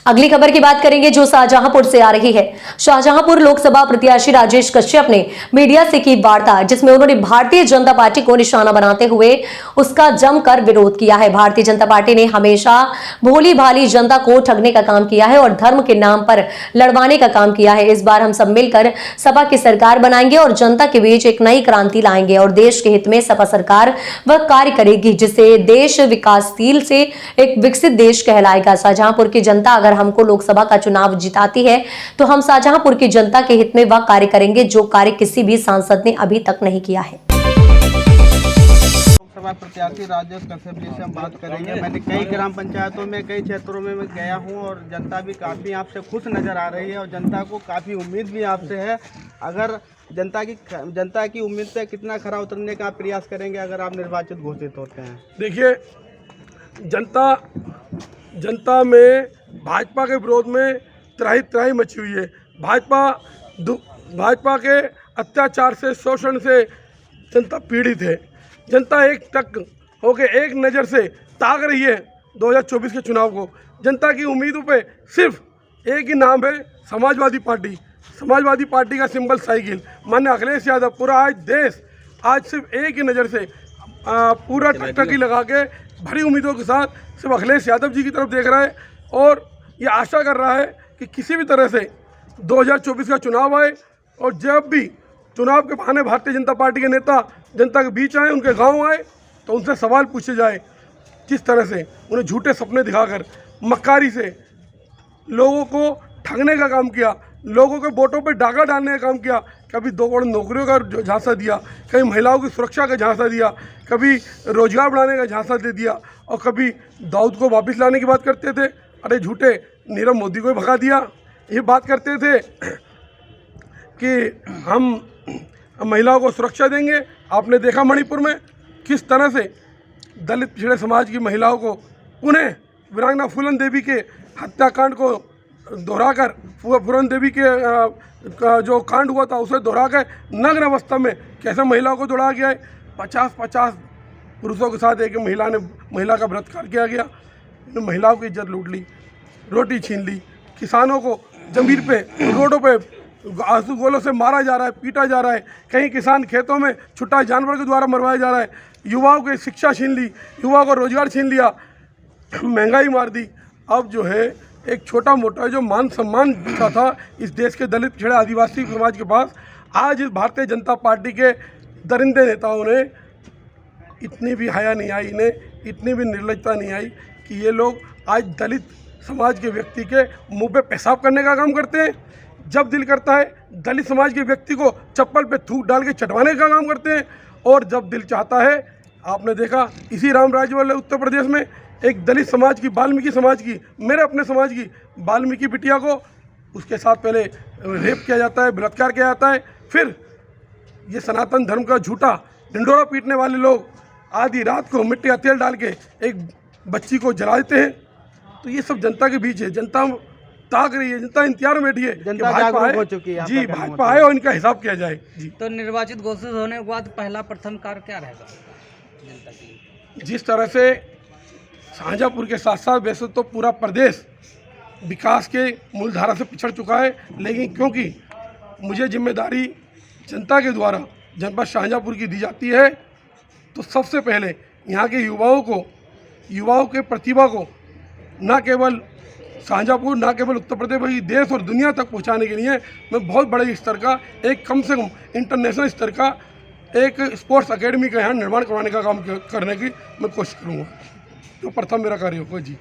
अगली खबर की बात करेंगे जो शाहजहांपुर से आ रही है। शाहजहांपुर लोकसभा प्रत्याशी राजेश कश्यप ने मीडिया से की वार्ता, जिसमें उन्होंने भारतीय जनता पार्टी को निशाना बनाते हुए उसका जमकर विरोध किया है। भारतीय जनता पार्टी ने हमेशा भोली भाली जनता को ठगने का काम किया है और धर्म के नाम पर लड़वाने का काम किया है। इस बार हम सब मिलकर सपा की सरकार बनाएंगे और जनता के बीच एक नई क्रांति लाएंगे और देश के हित में सपा सरकार वह कार्य करेगी जिससे देश विकासशील से एक विकसित देश कहलाएगा। शाहजहांपुर की जनता अगर हमको लोकसभा का चुनाव जिताती है तो हम शाहजहांपुर की जनता के हित में वह कार्य करेंगे जो कार्य किसी भी सांसद ने अभी तक नहीं किया है। लोकसभा प्रत्याशी राजेश कश्यप जी से हम बात करेंगे। मैंने कई ग्राम पंचायतों में कई क्षेत्रों में मैं गया हूं और जनता भी काफ़ी आपसे खुश नज़र आ रही है और जनता को काफ़ी उम्मीद भी आपसे है। अगर जनता की उम्मीद पे कितना खरा उतरने का प्रयास करेंगे अगर आप निर्वाचित घोषित होते हैं? देखिए, जनता में भाजपा के विरोध में त्राही त्राही मची हुई है। भाजपा के अत्याचार से, शोषण से जनता पीड़ित है। जनता एक टक होके एक नज़र से ताक रही है 2024 के चुनाव को। जनता की उम्मीदों पे सिर्फ एक ही नाम है, समाजवादी पार्टी। समाजवादी पार्टी का सिंबल साइकिल, माननीय अखिलेश यादव। पूरा आज देश आज सिर्फ एक ही नज़र से पूरा टकटकी लगा के भरी उम्मीदों के साथ सिर्फ अखिलेश यादव जी की तरफ देख रहा है और ये आशा कर रहा है कि किसी भी तरह से 2024 का चुनाव आए और जब भी चुनाव के बहाने भारतीय जनता पार्टी के नेता जनता के बीच आए, उनके गांव आए, तो उनसे सवाल पूछे जाए। किस तरह से उन्हें झूठे सपने दिखाकर मक्कारी से लोगों को ठगने का काम किया, लोगों के वोटों पर डाका डालने का काम किया। कभी 2 करोड़ नौकरियों का झांसा दिया, कभी महिलाओं की सुरक्षा का झांसा दिया, कभी रोजगार बढ़ाने का झांसा दे दिया और कभी दाऊद को वापस लाने की बात करते थे। अरे झूठे, नीरव मोदी को भगा दिया। ये बात करते थे कि हम महिलाओं को सुरक्षा देंगे। आपने देखा मणिपुर में किस तरह से दलित पिछड़े समाज की महिलाओं को उन्हें वीरांगना फूलन देवी के हत्याकांड को दोहराकर, फूलन देवी के का जो कांड हुआ था उसे दोहराकर नग्न अवस्था में कैसे महिलाओं को दौड़ा गया है। 50-50 पुरुषों के साथ एक महिला का बलात्कार किया गया। महिलाओं की इज्जत लूट ली, रोटी छीन ली। किसानों को जमीन पे, रोडों पे आंसू गोलों से मारा जा रहा है, पीटा जा रहा है। कहीं किसान खेतों में छुट्टा जानवर के द्वारा मरवाया जा रहा है। युवाओं की शिक्षा छीन ली, युवाओं को रोजगार छीन लिया, महंगाई मार दी। अब जो है एक छोटा मोटा जो मान सम्मान था इस देश के दलित पिछड़े आदिवासी समाज के पास, आज इस भारतीय जनता पार्टी के दरिंदे नेताओं ने इतनी भी हया नहीं आई, इन्हें इतनी भी निर्लजता नहीं आई कि ये लोग आज दलित समाज के व्यक्ति के मुंह पे पेशाब करने का काम करते हैं। जब दिल करता है दलित समाज के व्यक्ति को चप्पल पे थूक डाल के चटवाने का काम करते हैं और जब दिल चाहता है, आपने देखा इसी राम राज्य वाले उत्तर प्रदेश में एक दलित समाज की, वाल्मीकि समाज की, मेरे अपने समाज की वाल्मीकि बिटिया को उसके साथ पहले रेप किया जाता है, बलात्कार किया जाता है। फिर ये सनातन धर्म का झूठा ढिंढोरा पीटने वाले लोग आधी रात को मिट्टी का तेल डाल के एक बच्ची को जला देते हैं। तो ये सब जनता के बीच है। जनता ताक रही है, जनता इंतजार में बैठी है। जनता जागरूक हो चुकी है जी, भाजपा आए और इनका हिसाब किया जाए। जी, तो निर्वाचित घोषित होने के बाद पहला प्रथम कार्य क्या रहेगा जनता के लिए? जिस तरह से शाहजहांपुर के साथ साथ वैसे तो पूरा प्रदेश विकास के मूलधारा से पिछड़ चुका है, लेकिन क्योंकि मुझे जिम्मेदारी जनता के द्वारा जनपद शाहजहांपुर की दी जाती है, तो सबसे पहले यहाँ के युवाओं के प्रतिभा को न केवल शाहजहांपुर, न केवल उत्तर प्रदेश बल्कि देश और दुनिया तक पहुँचाने के लिए मैं बहुत बड़े स्तर का, एक कम से कम इंटरनेशनल स्तर का एक स्पोर्ट्स एकेडमी का यहाँ निर्माण करवाने का काम करने की मैं कोशिश करूँगा। तो प्रथम मेरा कार्य होगा। जी।